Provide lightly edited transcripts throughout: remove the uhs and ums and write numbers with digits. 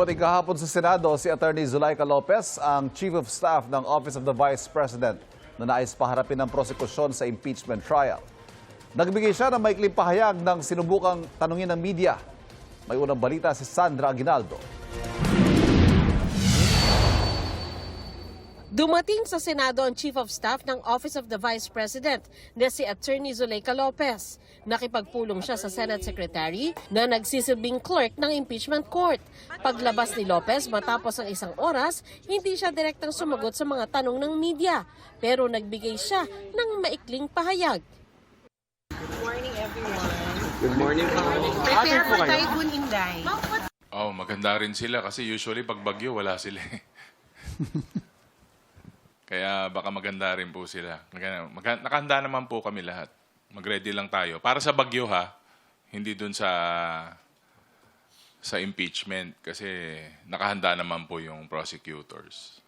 Dumating kahapon sa Senado si Attorney Zuleika Lopez, ang Chief of Staff ng Office of the Vice President na nais paharapin ng prosekusyon sa impeachment trial. Nagbigay siya ng maikling pahayag ng sinubukang tanungin ng media. May unang balita si Sandra Aguinaldo. Dumating sa Senado ang Chief of Staff ng Office of the Vice President na si Attorney Zuleika Lopez. Nakipagpulong siya sa Senate Secretary na nagsisilbing clerk ng impeachment court. Paglabas ni Lopez matapos ang isang oras, hindi siya direktang sumagot sa mga tanong ng media. Pero nagbigay siya ng maikling pahayag. Good morning, everyone. Good morning, Prepare for Typhoon Inday. Oh, maganda rin sila kasi usually pag bagyo wala sila. Kaya baka maganda rin po sila. Nakahanda naman po kami lahat. Mag-ready lang tayo. Para sa bagyo ha, hindi dun sa impeachment kasi nakahanda naman po yung prosecutors.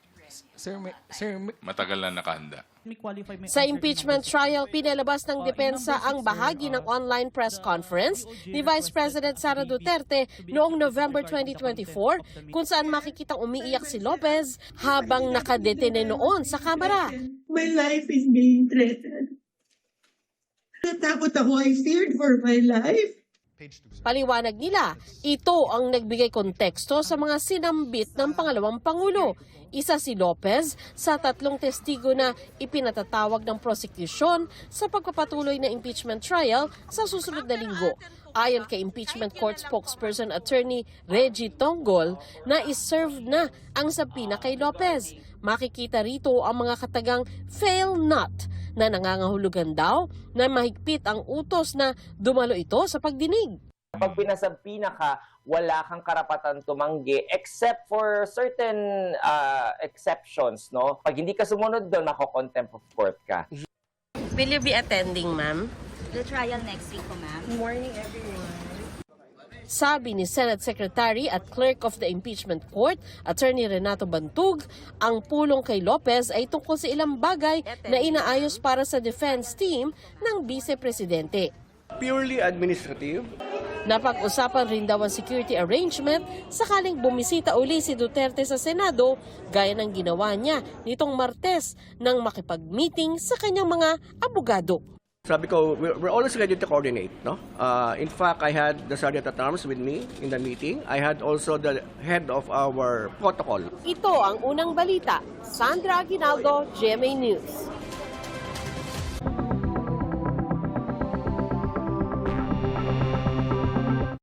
Matagal na nakahanda. Sa impeachment trial, pinalabas ng depensa ang bahagi ng online press conference ni Vice President Sara Duterte noong November 2024 kung saan makikitang umiiyak si Lopez habang nakadetene noon sa kamera. My life is being threatened. Natakot ako. I feared for my life. Paliwanag nila, ito ang nagbigay konteksto sa mga sinambit ng pangalawang Pangulo. Isa si Lopez sa 3 testigo na ipinatatawag ng prosecution sa pagpapatuloy na impeachment trial sa susunod na linggo. Ayon kay impeachment court spokesperson attorney Reggie Tonggol na iserve na ang sabina kay Lopez. Makikita rito ang mga katagang fail not na nangangahulugan daw na mahigpit ang utos na dumalo ito sa pagdinig. Pag pinasabpina ka, wala kang karapatan tumanggi except for certain exceptions, no? Pag hindi ka sumunod doon, mako-contempt of court ka. Will you be attending, ma'am? The trial next week po, ma'am. Good morning, everyone. Sabi ni Senate Secretary at Clerk of the Impeachment Court, Attorney Renato Bantug, ang pulong kay Lopez ay tungkol sa ilang bagay na inaayos para sa defense team ng Vice Presidente. Purely administrative. Napag-usapan rin daw ang security arrangement sakaling bumisita uli si Duterte sa Senado gaya ng ginawa niya nitong Martes nang makipag-meeting sa kanyang mga abogado. Sabi ko, we're always ready to coordinate, no? In fact, I had the Sergeant at Arms with me in the meeting. I had also the head of our protocol. Ito ang unang balita. Sandra Aguinaldo, GMA News.